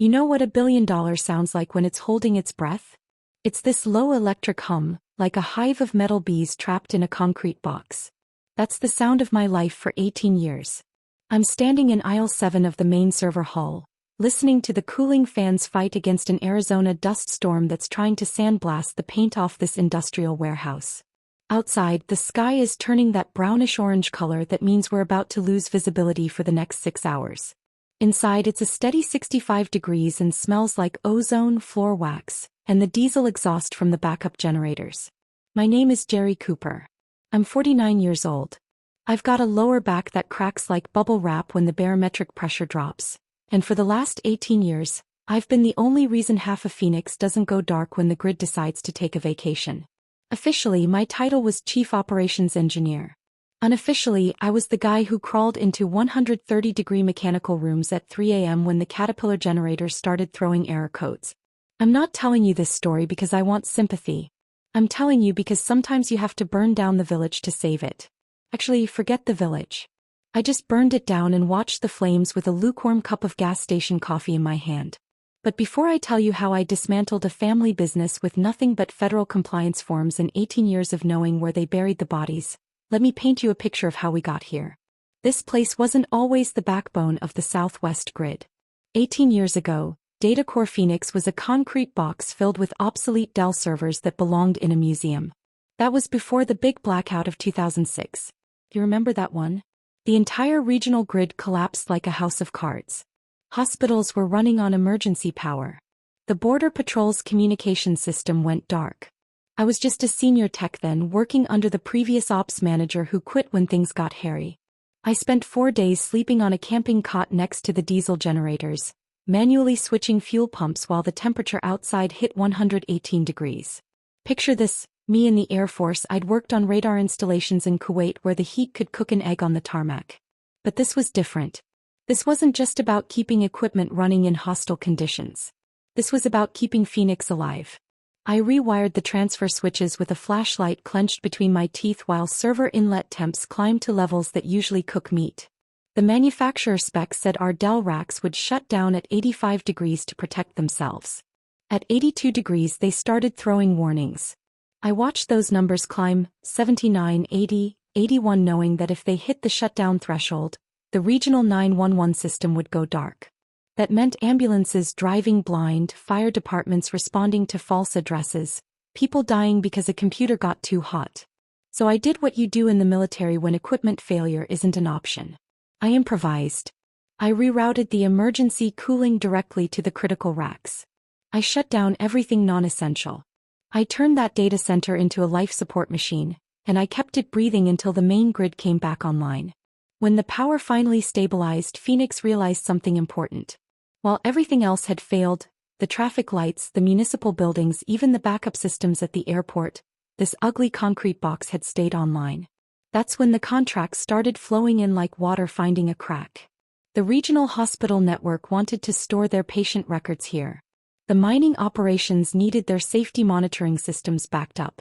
You know what $1 billion sounds like when it's holding its breath? It's this low electric hum, like a hive of metal bees trapped in a concrete box. That's the sound of my life for 18 years. I'm standing in aisle 7 of the main server hall, listening to the cooling fans fight against an Arizona dust storm that's trying to sandblast the paint off this industrial warehouse. Outside, the sky is turning that brownish-orange color that means we're about to lose visibility for the next 6 hours. Inside, it's a steady 65 degrees and smells like ozone, floor wax, and the diesel exhaust from the backup generators. My name is Jerry Cooper. I'm 49 years old. I've got a lower back that cracks like bubble wrap when the barometric pressure drops, and for the last 18 years, I've been the only reason half of Phoenix doesn't go dark when the grid decides to take a vacation. Officially, my title was Chief Operations Engineer. Unofficially, I was the guy who crawled into 130-degree mechanical rooms at 3 a.m. when the Caterpillar generators started throwing error codes. I'm not telling you this story because I want sympathy. I'm telling you because sometimes you have to burn down the village to save it. Actually, forget the village. I just burned it down and watched the flames with a lukewarm cup of gas station coffee in my hand. But before I tell you how I dismantled a family business with nothing but federal compliance forms and 18 years of knowing where they buried the bodies, let me paint you a picture of how we got here. This place wasn't always the backbone of the Southwest grid. 18 years ago, DataCore Phoenix was a concrete box filled with obsolete Dell servers that belonged in a museum. That was before the big blackout of 2006. You remember that one? The entire regional grid collapsed like a house of cards. Hospitals were running on emergency power. The Border Patrol's communication system went dark. I was just a senior tech then, working under the previous ops manager who quit when things got hairy. I spent 4 days sleeping on a camping cot next to the diesel generators, manually switching fuel pumps while the temperature outside hit 118 degrees. Picture this, me in the Air Force. I'd worked on radar installations in Kuwait where the heat could cook an egg on the tarmac. But this was different. This wasn't just about keeping equipment running in hostile conditions. This was about keeping Phoenix alive. I rewired the transfer switches with a flashlight clenched between my teeth while server inlet temps climbed to levels that usually cook meat. The manufacturer specs said our Dell racks would shut down at 85 degrees to protect themselves. At 82 degrees they started throwing warnings. I watched those numbers climb, 79, 80, 81, knowing that if they hit the shutdown threshold, the regional 911 system would go dark. That meant ambulances driving blind, fire departments responding to false addresses, people dying because a computer got too hot. So I did what you do in the military when equipment failure isn't an option. I improvised. I rerouted the emergency cooling directly to the critical racks. I shut down everything non-essential. I turned that data center into a life support machine, and I kept it breathing until the main grid came back online. When the power finally stabilized, Phoenix realized something important. While everything else had failed, the traffic lights, the municipal buildings, even the backup systems at the airport, this ugly concrete box had stayed online. That's when the contracts started flowing in like water finding a crack. The regional hospital network wanted to store their patient records here. The mining operations needed their safety monitoring systems backed up.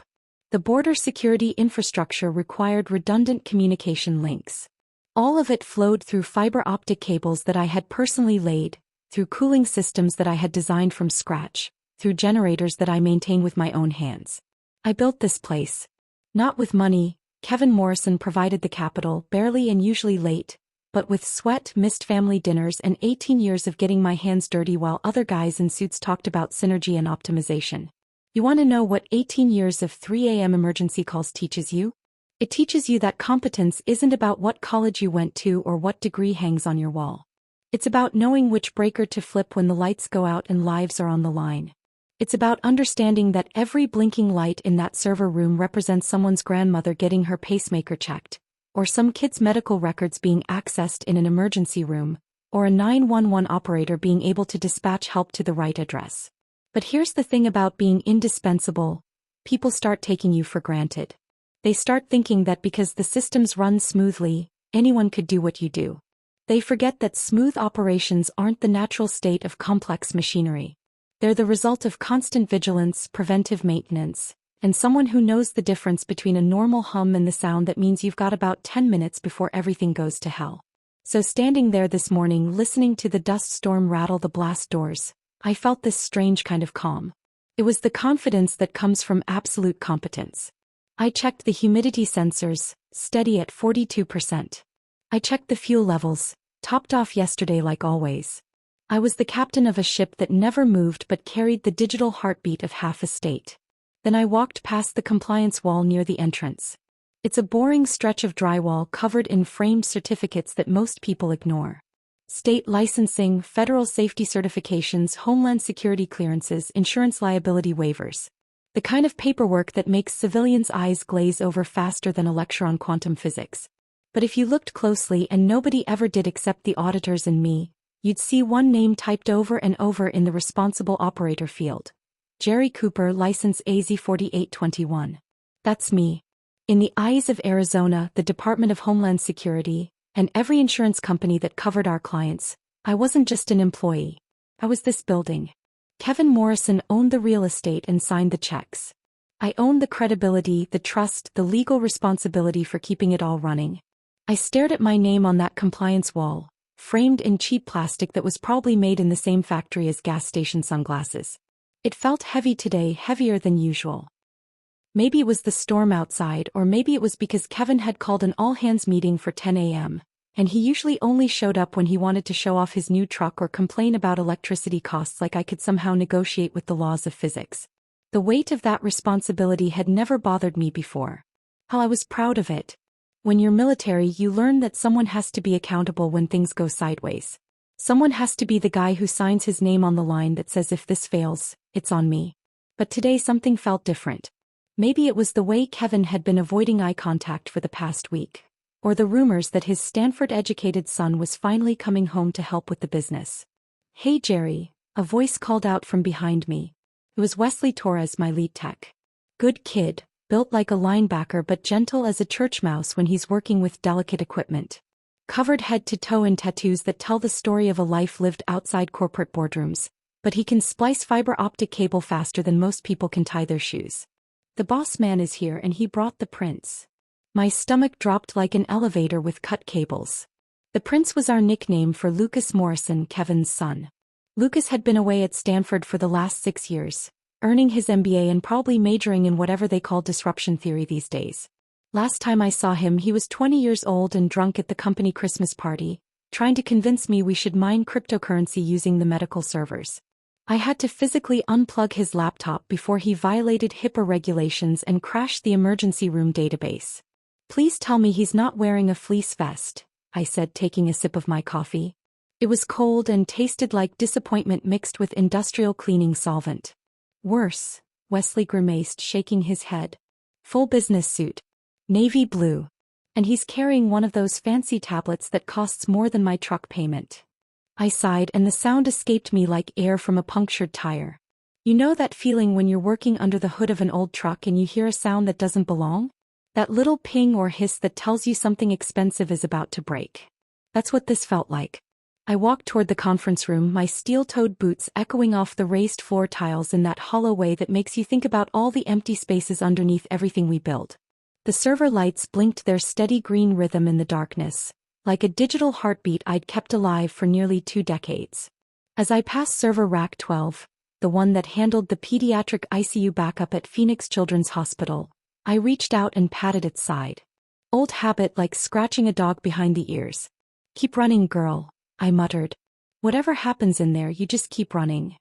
The border security infrastructure required redundant communication links. All of it flowed through fiber optic cables that I had personally laid, through cooling systems that I had designed from scratch, through generators that I maintain with my own hands. I built this place. Not with money, Kevin Morrison provided the capital, barely and usually late, but with sweat, missed family dinners, and 18 years of getting my hands dirty while other guys in suits talked about synergy and optimization. You want to know what 18 years of 3 a.m. emergency calls teaches you? It teaches you that competence isn't about what college you went to or what degree hangs on your wall. It's about knowing which breaker to flip when the lights go out and lives are on the line. It's about understanding that every blinking light in that server room represents someone's grandmother getting her pacemaker checked, or some kid's medical records being accessed in an emergency room, or a 911 operator being able to dispatch help to the right address. But here's the thing about being indispensable: people start taking you for granted. They start thinking that because the systems run smoothly, anyone could do what you do. They forget that smooth operations aren't the natural state of complex machinery. They're the result of constant vigilance, preventive maintenance, and someone who knows the difference between a normal hum and the sound that means you've got about 10 minutes before everything goes to hell. So standing there this morning listening to the dust storm rattle the blast doors, I felt this strange kind of calm. It was the confidence that comes from absolute competence. I checked the humidity sensors, steady at 42%. I checked the fuel levels, topped off yesterday like always. I was the captain of a ship that never moved but carried the digital heartbeat of half a state. Then I walked past the compliance wall near the entrance. It's a boring stretch of drywall covered in framed certificates that most people ignore. State licensing, federal safety certifications, homeland security clearances, insurance liability waivers. The kind of paperwork that makes civilians' eyes glaze over faster than a lecture on quantum physics. But if you looked closely, and nobody ever did except the auditors and me, you'd see one name typed over and over in the responsible operator field. Jerry Cooper, license AZ4821. That's me. In the eyes of Arizona, the Department of Homeland Security, and every insurance company that covered our clients, I wasn't just an employee. I was this building. Kevin Morrison owned the real estate and signed the checks. I owned the credibility, the trust, the legal responsibility for keeping it all running. I stared at my name on that compliance wall, framed in cheap plastic that was probably made in the same factory as gas station sunglasses. It felt heavy today, heavier than usual. Maybe it was the storm outside, or maybe it was because Kevin had called an all-hands meeting for 10 a.m., and he usually only showed up when he wanted to show off his new truck or complain about electricity costs like I could somehow negotiate with the laws of physics. The weight of that responsibility had never bothered me before. How I was proud of it. When you're military, you learn that someone has to be accountable when things go sideways. Someone has to be the guy who signs his name on the line that says if this fails, it's on me. But today something felt different. Maybe it was the way Kevin had been avoiding eye contact for the past week, or the rumors that his Stanford-educated son was finally coming home to help with the business. "Hey Jerry," a voice called out from behind me. It was Wesley Torres, my lead tech. Good kid, built like a linebacker but gentle as a church mouse when he's working with delicate equipment. Covered head to toe in tattoos that tell the story of a life lived outside corporate boardrooms, but he can splice fiber optic cable faster than most people can tie their shoes. The boss man is here and he brought the prince. My stomach dropped like an elevator with cut cables. The prince was our nickname for Lucas Morrison, Kevin's son. Lucas had been away at Stanford for the last 6 years, earning his MBA and probably majoring in whatever they call disruption theory these days. Last time I saw him he was 20 years old and drunk at the company Christmas party, trying to convince me we should mine cryptocurrency using the medical servers. I had to physically unplug his laptop before he violated HIPAA regulations and crashed the emergency room database. "Please tell me he's not wearing a fleece vest," I said, taking a sip of my coffee. It was cold and tasted like disappointment mixed with industrial cleaning solvent. "Worse," Wesley grimaced, shaking his head. "Full business suit. Navy blue. And he's carrying one of those fancy tablets that costs more than my truck payment." I sighed and the sound escaped me like air from a punctured tire. You know that feeling when you're working under the hood of an old truck and you hear a sound that doesn't belong? That little ping or hiss that tells you something expensive is about to break. That's what this felt like. I walked toward the conference room, my steel-toed boots echoing off the raised floor tiles in that hollow way that makes you think about all the empty spaces underneath everything we build. The server lights blinked their steady green rhythm in the darkness, like a digital heartbeat I'd kept alive for nearly 2 decades. As I passed server rack 12, the one that handled the pediatric ICU backup at Phoenix Children's Hospital, I reached out and patted its side. Old habit, like scratching a dog behind the ears. "Keep running, girl," I muttered. "Whatever happens in there, you just keep running."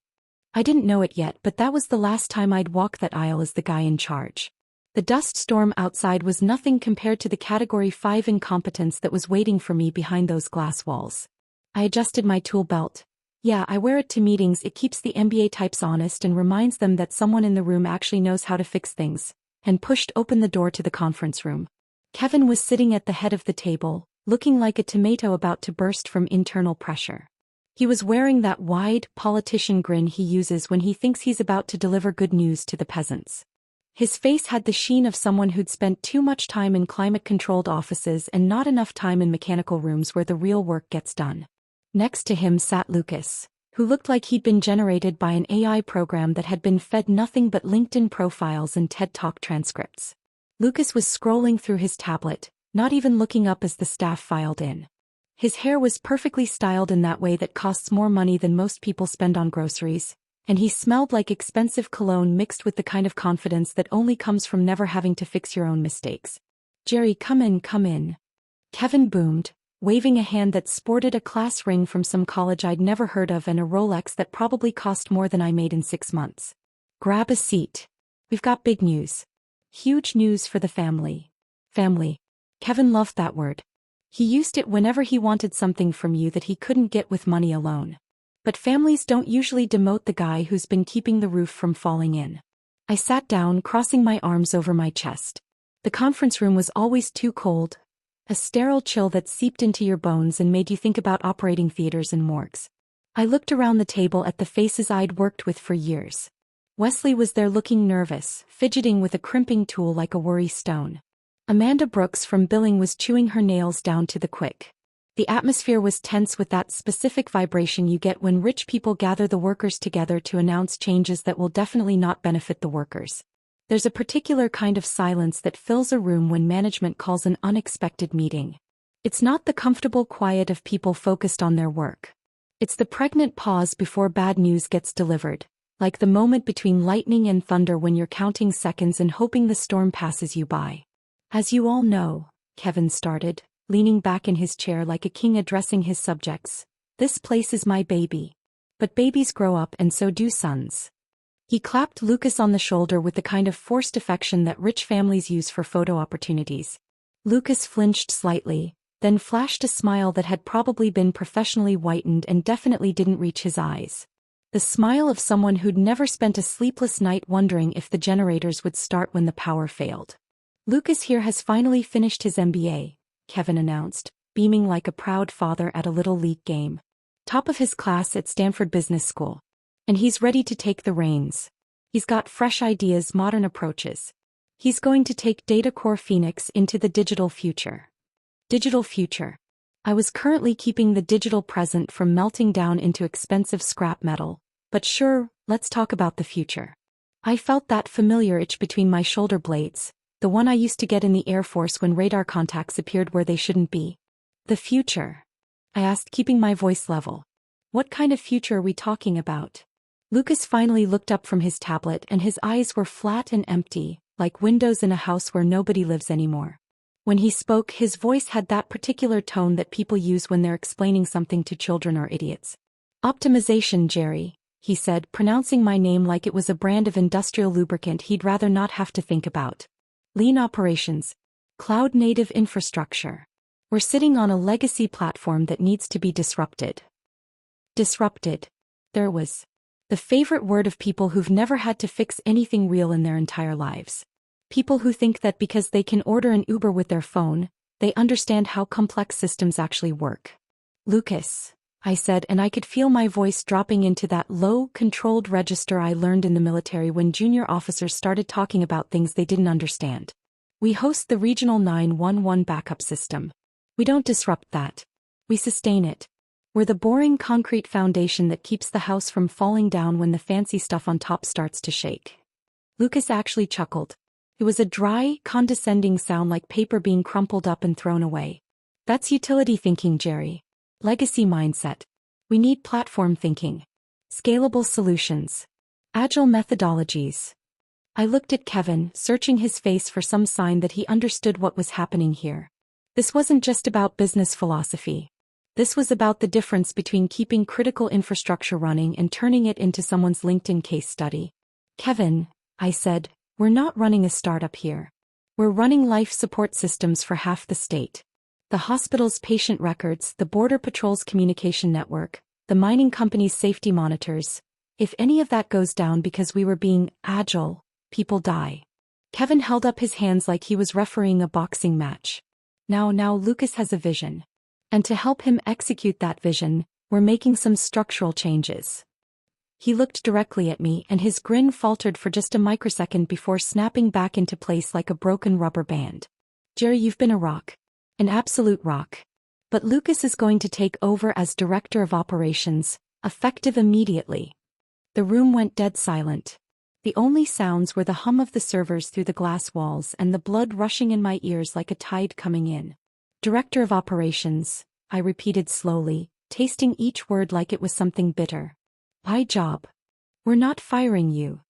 I didn't know it yet, but that was the last time I'd walk that aisle as the guy in charge. The dust storm outside was nothing compared to the Category 5 incompetence that was waiting for me behind those glass walls. I adjusted my tool belt. Yeah, I wear it to meetings. It keeps the MBA types honest and reminds them that someone in the room actually knows how to fix things, and pushed open the door to the conference room. Kevin was sitting at the head of the table, looking like a tomato about to burst from internal pressure. He was wearing that wide, politician grin he uses when he thinks he's about to deliver good news to the peasants. His face had the sheen of someone who'd spent too much time in climate-controlled offices and not enough time in mechanical rooms where the real work gets done. Next to him sat Lucas, who looked like he'd been generated by an AI program that had been fed nothing but LinkedIn profiles and TED Talk transcripts. Lucas was scrolling through his tablet, not even looking up as the staff filed in. His hair was perfectly styled in that way that costs more money than most people spend on groceries, and he smelled like expensive cologne mixed with the kind of confidence that only comes from never having to fix your own mistakes. "Jerry, come in, come in," Kevin boomed, waving a hand that sported a class ring from some college I'd never heard of and a Rolex that probably cost more than I made in 6 months. "Grab a seat. We've got big news. Huge news for the family." Family. Kevin loved that word. He used it whenever he wanted something from you that he couldn't get with money alone. But families don't usually demote the guy who's been keeping the roof from falling in. I sat down, crossing my arms over my chest. The conference room was always too cold, a sterile chill that seeped into your bones and made you think about operating theaters and morgues. I looked around the table at the faces I'd worked with for years. Wesley was there looking nervous, fidgeting with a crimping tool like a worry stone. Amanda Brooks from billing was chewing her nails down to the quick. The atmosphere was tense with that specific vibration you get when rich people gather the workers together to announce changes that will definitely not benefit the workers. There's a particular kind of silence that fills a room when management calls an unexpected meeting. It's not the comfortable quiet of people focused on their work. It's the pregnant pause before bad news gets delivered, like the moment between lightning and thunder when you're counting seconds and hoping the storm passes you by. "As you all know," Kevin started, leaning back in his chair like a king addressing his subjects, "this place is my baby. But babies grow up and so do sons." He clapped Lucas on the shoulder with the kind of forced affection that rich families use for photo opportunities. Lucas flinched slightly, then flashed a smile that had probably been professionally whitened and definitely didn't reach his eyes. The smile of someone who'd never spent a sleepless night wondering if the generators would start when the power failed. "Lucas here has finally finished his MBA, Kevin announced, beaming like a proud father at a Little League game. "Top of his class at Stanford Business School. And he's ready to take the reins. He's got fresh ideas, modern approaches. He's going to take Data Core Phoenix into the digital future." Digital future. I was currently keeping the digital present from melting down into expensive scrap metal, but sure, let's talk about the future. I felt that familiar itch between my shoulder blades, the one I used to get in the Air Force when radar contacts appeared where they shouldn't be. "The future?" I asked, keeping my voice level. "What kind of future are we talking about?" Lucas finally looked up from his tablet and his eyes were flat and empty, like windows in a house where nobody lives anymore. When he spoke, his voice had that particular tone that people use when they're explaining something to children or idiots. "Optimization, Jerry," he said, pronouncing my name like it was a brand of industrial lubricant he'd rather not have to think about. "Lean operations. Cloud-native infrastructure. We're sitting on a legacy platform that needs to be disrupted." Disrupted. There was the favorite word of people who've never had to fix anything real in their entire lives. People who think that because they can order an Uber with their phone, they understand how complex systems actually work. "Lucas," I said, and I could feel my voice dropping into that low, controlled register I learned in the military when junior officers started talking about things they didn't understand. "We host the regional 911 backup system. We don't disrupt that. We sustain it. We're the boring concrete foundation that keeps the house from falling down when the fancy stuff on top starts to shake." Lucas actually chuckled. It was a dry, condescending sound like paper being crumpled up and thrown away. "That's utility thinking, Jerry. Legacy mindset. We need platform thinking. Scalable solutions. Agile methodologies." I looked at Kevin, searching his face for some sign that he understood what was happening here. This wasn't just about business philosophy. This was about the difference between keeping critical infrastructure running and turning it into someone's LinkedIn case study. "Kevin," I said, "we're not running a startup here. We're running life support systems for half the state. The hospital's patient records, the Border Patrol's communication network, the mining company's safety monitors. If any of that goes down because we were being agile, people die." Kevin held up his hands like he was refereeing a boxing match. Now Lucas has a vision. And to help him execute that vision, we're making some structural changes." He looked directly at me and his grin faltered for just a microsecond before snapping back into place like a broken rubber band. "Jerry, you've been a rock. An absolute rock. But Lucas is going to take over as Director of Operations, effective immediately." The room went dead silent. The only sounds were the hum of the servers through the glass walls and the blood rushing in my ears like a tide coming in. "Director of Operations," I repeated slowly, tasting each word like it was something bitter. My job. We're not firing you.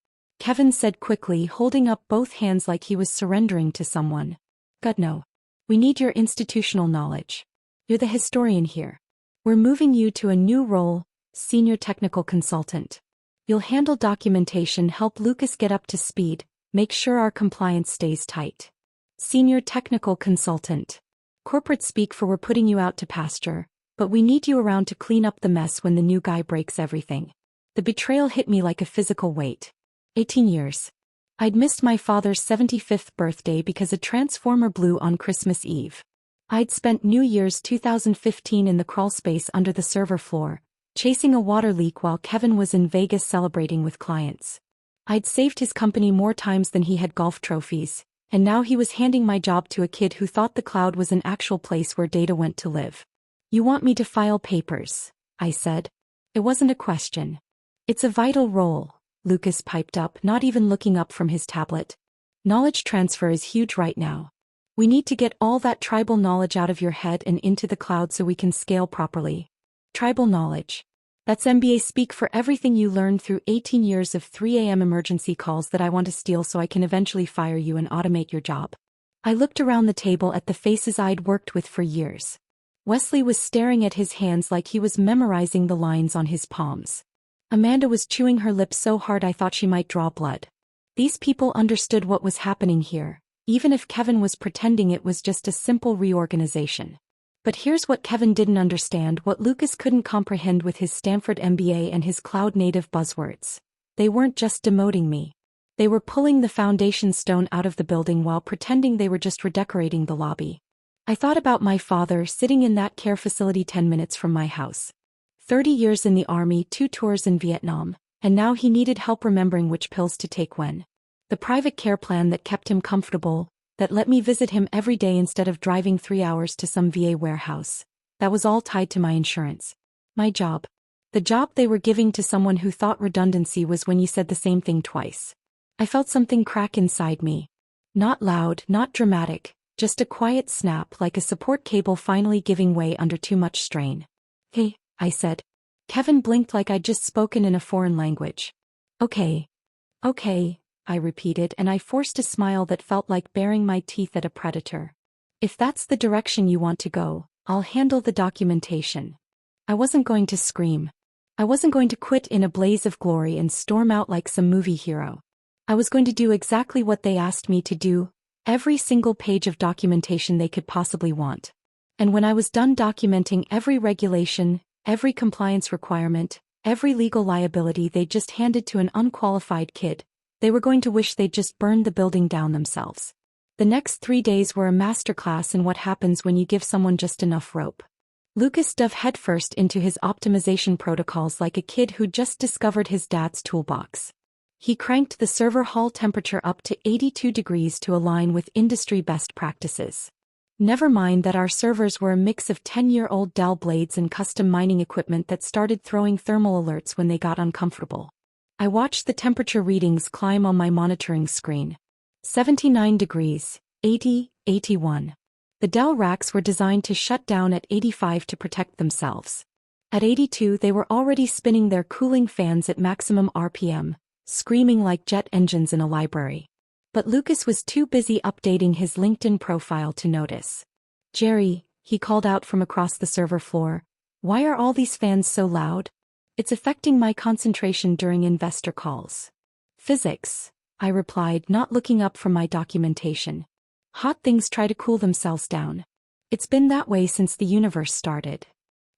Kevin said quickly, holding up both hands like he was surrendering to someone. God no. We need your institutional knowledge. You're the historian here. We're moving you to a new role, senior technical consultant. You'll handle documentation, help Lucas get up to speed, make sure our compliance stays tight. Senior technical consultant. Corporate speak for we're putting you out to pasture, but we need you around to clean up the mess when the new guy breaks everything. The betrayal hit me like a physical weight. 18 years. I'd missed my father's 75th birthday because a transformer blew on Christmas Eve. I'd spent New Year's 2015 in the crawlspace under the server floor, chasing a water leak while Kevin was in Vegas celebrating with clients. I'd saved his company more times than he had golf trophies, and now he was handing my job to a kid who thought the cloud was an actual place where data went to live. You want me to file papers, I said. It wasn't a question. It's a vital role, Lucas piped up, not even looking up from his tablet. Knowledge transfer is huge right now. We need to get all that tribal knowledge out of your head and into the cloud so we can scale properly. Tribal knowledge. That's MBA speak for everything you learned through 18 years of 3 a.m. emergency calls that I want to steal so I can eventually fire you and automate your job. I looked around the table at the faces I'd worked with for years. Wesley was staring at his hands like he was memorizing the lines on his palms. Amanda was chewing her lips so hard I thought she might draw blood. These people understood what was happening here, even if Kevin was pretending it was just a simple reorganization. But here's what Kevin didn't understand, what Lucas couldn't comprehend with his Stanford MBA and his cloud-native buzzwords. They weren't just demoting me. They were pulling the foundation stone out of the building while pretending they were just redecorating the lobby. I thought about my father sitting in that care facility 10 minutes from my house. 30 years in the army, 2 tours in Vietnam, and now he needed help remembering which pills to take when. The private care plan that kept him comfortable, that let me visit him every day instead of driving 3 hours to some VA warehouse. That was all tied to my insurance. My job. The job they were giving to someone who thought redundancy was when you said the same thing twice. I felt something crack inside me. Not loud, not dramatic, just a quiet snap like a support cable finally giving way under too much strain. Hey, I said. Kevin blinked like I'd just spoken in a foreign language. Okay. Okay, I repeated, and I forced a smile that felt like baring my teeth at a predator. If that's the direction you want to go, I'll handle the documentation. I wasn't going to scream. I wasn't going to quit in a blaze of glory and storm out like some movie hero. I was going to do exactly what they asked me to do, every single page of documentation they could possibly want. And when I was done documenting every regulation, every compliance requirement, every legal liability they just handed to an unqualified kid, they were going to wish they'd just burned the building down themselves. The next 3 days were a masterclass in what happens when you give someone just enough rope. Lucas dove headfirst into his optimization protocols like a kid who just discovered his dad's toolbox. He cranked the server hall temperature up to 82 degrees to align with industry best practices. Never mind that our servers were a mix of 10-year-old Dell blades and custom mining equipment that started throwing thermal alerts when they got uncomfortable. I watched the temperature readings climb on my monitoring screen. 79 degrees, 80, 81. The Dell racks were designed to shut down at 85 to protect themselves. At 82 they were already spinning their cooling fans at maximum RPM, screaming like jet engines in a library. But Lucas was too busy updating his LinkedIn profile to notice. Jerry, he called out from across the server floor, why are all these fans so loud? It's affecting my concentration during investor calls. Physics, I replied, not looking up from my documentation. Hot things try to cool themselves down. It's been that way since the universe started.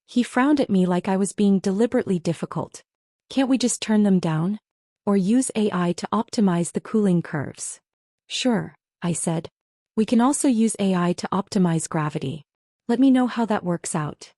He frowned at me like I was being deliberately difficult. Can't we just turn them down? Or use AI to optimize the cooling curves? Sure, I said. We can also use AI to optimize gravity. Let me know how that works out.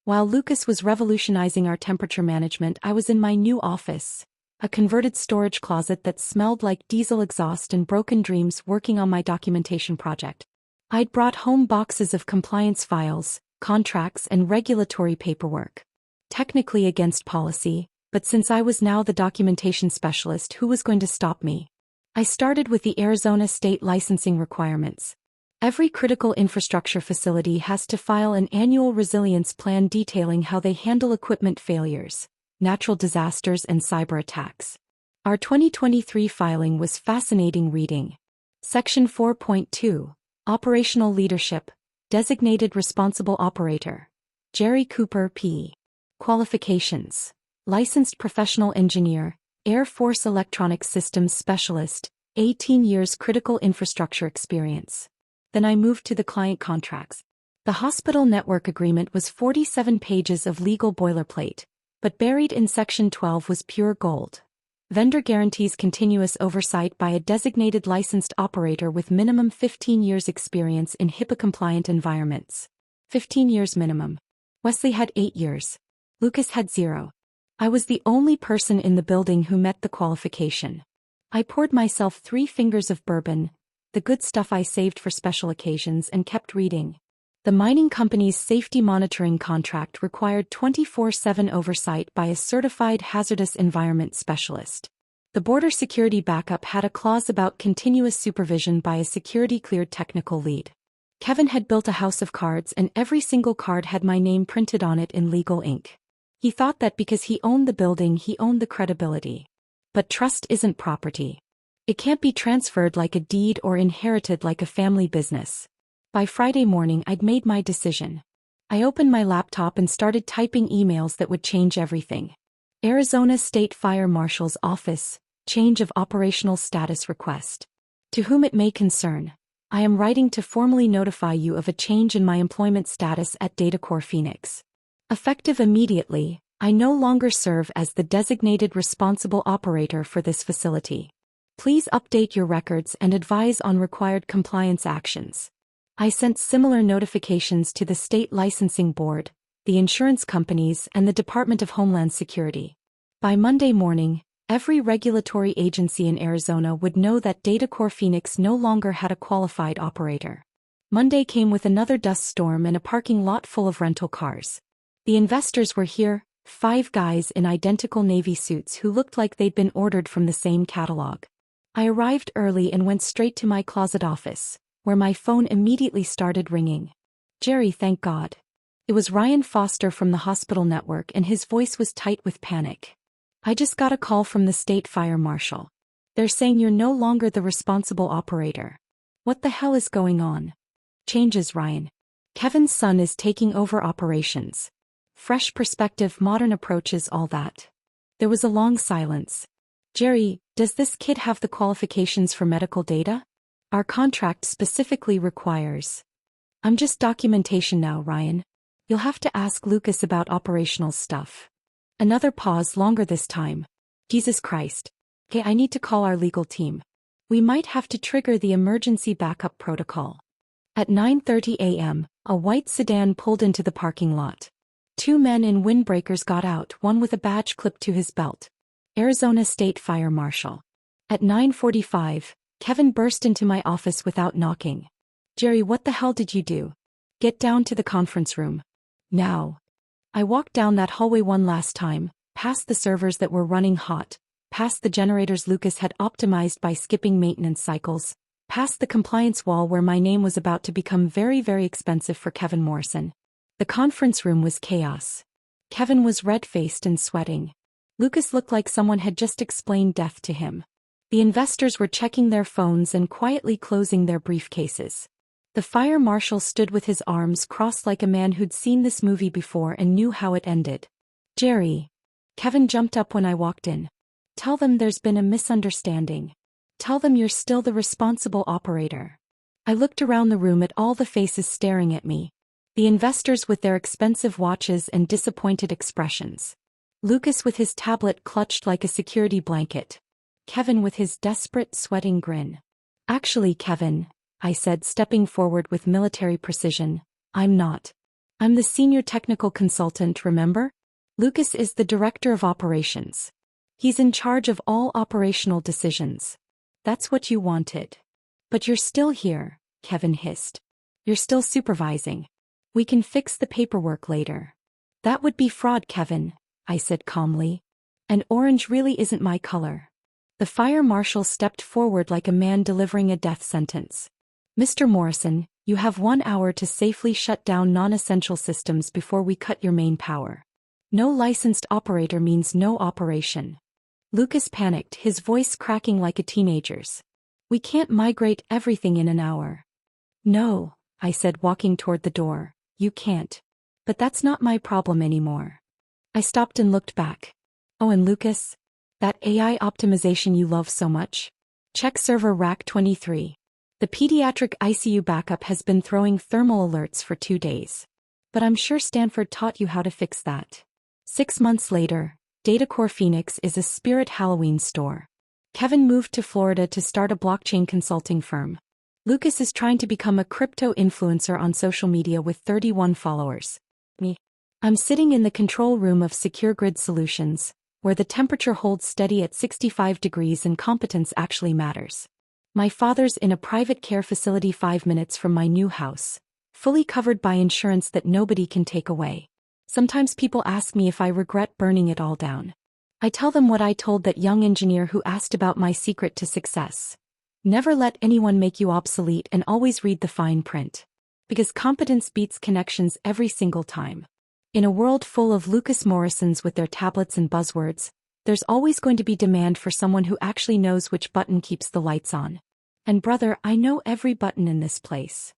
While Lucas was revolutionizing our temperature management, I was in my new office, a converted storage closet that smelled like diesel exhaust and broken dreams, working on my documentation project. I'd brought home boxes of compliance files, contracts, and regulatory paperwork. Technically against policy, but since I was now the documentation specialist, who was going to stop me? I started with the Arizona state licensing requirements. Every critical infrastructure facility has to file an annual resilience plan detailing how they handle equipment failures, natural disasters, and cyber attacks. Our 2023 filing was fascinating reading. Section 4.2, Operational Leadership, Designated Responsible Operator. Jerry Cooper, P. Qualifications: Licensed Professional Engineer, Air Force Electronic Systems Specialist, 18 years critical infrastructure experience. Then I moved to the client contracts. The hospital network agreement was 47 pages of legal boilerplate, but buried in Section 12 was pure gold. Vendor guarantees continuous oversight by a designated licensed operator with minimum 15 years experience in HIPAA-compliant environments. 15 years minimum. Wesley had 8 years. Lucas had 0. I was the only person in the building who met the qualification. I poured myself 3 fingers of bourbon, the good stuff I saved for special occasions, and kept reading. The mining company's safety monitoring contract required 24/7 oversight by a certified hazardous environment specialist. The border security backup had a clause about continuous supervision by a security-cleared technical lead. Kevin had built a house of cards, and every single card had my name printed on it in legal ink. He thought that because he owned the building, he owned the credibility. But trust isn't property. It can't be transferred like a deed or inherited like a family business. By Friday morning, I'd made my decision. I opened my laptop and started typing emails that would change everything. Arizona State Fire Marshal's Office, change of operational status request. To whom it may concern, I am writing to formally notify you of a change in my employment status at DataCore Phoenix. Effective immediately, I no longer serve as the designated responsible operator for this facility. Please update your records and advise on required compliance actions. I sent similar notifications to the State Licensing Board, the insurance companies, and the Department of Homeland Security. By Monday morning, every regulatory agency in Arizona would know that DataCore Phoenix no longer had a qualified operator. Monday came with another dust storm and a parking lot full of rental cars. The investors were here, 5 guys in identical Navy suits who looked like they'd been ordered from the same catalog. I arrived early and went straight to my closet office, where my phone immediately started ringing. Jerry, thank God. It was Ryan Foster from the hospital network, and his voice was tight with panic. I just got a call from the state fire marshal. They're saying you're no longer the responsible operator. What the hell is going on? Changes, Ryan. Kevin's son is taking over operations. Fresh perspective, modern approaches, all that. There was a long silence. Jerry, does this kid have the qualifications for medical data? Our contract specifically requires. I'm just documentation now, Ryan. You'll have to ask Lucas about operational stuff. Another pause, longer this time. Jesus Christ. Okay, I need to call our legal team. We might have to trigger the emergency backup protocol. At 9:30 a.m., a white sedan pulled into the parking lot. 2 men in windbreakers got out, one with a badge clipped to his belt. Arizona State Fire Marshal. At 9:45, Kevin burst into my office without knocking. Jerry, what the hell did you do? Get down to the conference room. Now. I walked down that hallway one last time, past the servers that were running hot, past the generators Lucas had optimized by skipping maintenance cycles, past the compliance wall where my name was about to become very, very expensive for Kevin Morrison. The conference room was chaos. Kevin was red-faced and sweating. Lucas looked like someone had just explained death to him. The investors were checking their phones and quietly closing their briefcases. The fire marshal stood with his arms crossed like a man who'd seen this movie before and knew how it ended. Jerry. Kevin jumped up when I walked in. Tell them there's been a misunderstanding. Tell them you're still the responsible operator. I looked around the room at all the faces staring at me. The investors with their expensive watches and disappointed expressions. Lucas with his tablet clutched like a security blanket. Kevin with his desperate, sweating grin. Actually, Kevin, I said, stepping forward with military precision, I'm not. I'm the senior technical consultant, remember? Lucas is the director of operations. He's in charge of all operational decisions. That's what you wanted. But you're still here, Kevin hissed. You're still supervising. We can fix the paperwork later. That would be fraud, Kevin, I said calmly. And orange really isn't my color. The fire marshal stepped forward like a man delivering a death sentence. Mr. Morrison, You have 1 hour to safely shut down non-essential systems before we cut your main power. No licensed operator means no operation. Lucas panicked, his voice cracking like a teenager's. We can't migrate everything in an hour. No, I said, walking toward the door. You can't. But that's not my problem anymore. I stopped and looked back. Oh, and Lucas? That AI optimization you love so much? Check server rack 23. The pediatric ICU backup has been throwing thermal alerts for 2 days. But I'm sure Stanford taught you how to fix that. 6 months later, DataCore Phoenix is a Spirit Halloween store. Kevin moved to Florida to start a blockchain consulting firm. Lucas is trying to become a crypto influencer on social media with 31 followers. Me. I'm sitting in the control room of Secure Grid Solutions, where the temperature holds steady at 65 degrees and competence actually matters. My father's in a private care facility 5 minutes from my new house, fully covered by insurance that nobody can take away. Sometimes people ask me if I regret burning it all down. I tell them what I told that young engineer who asked about my secret to success. Never let anyone make you obsolete and always read the fine print. Because competence beats connections every single time. In a world full of Lucas Morrisons with their tablets and buzzwords, there's always going to be demand for someone who actually knows which button keeps the lights on. And brother, I know every button in this place.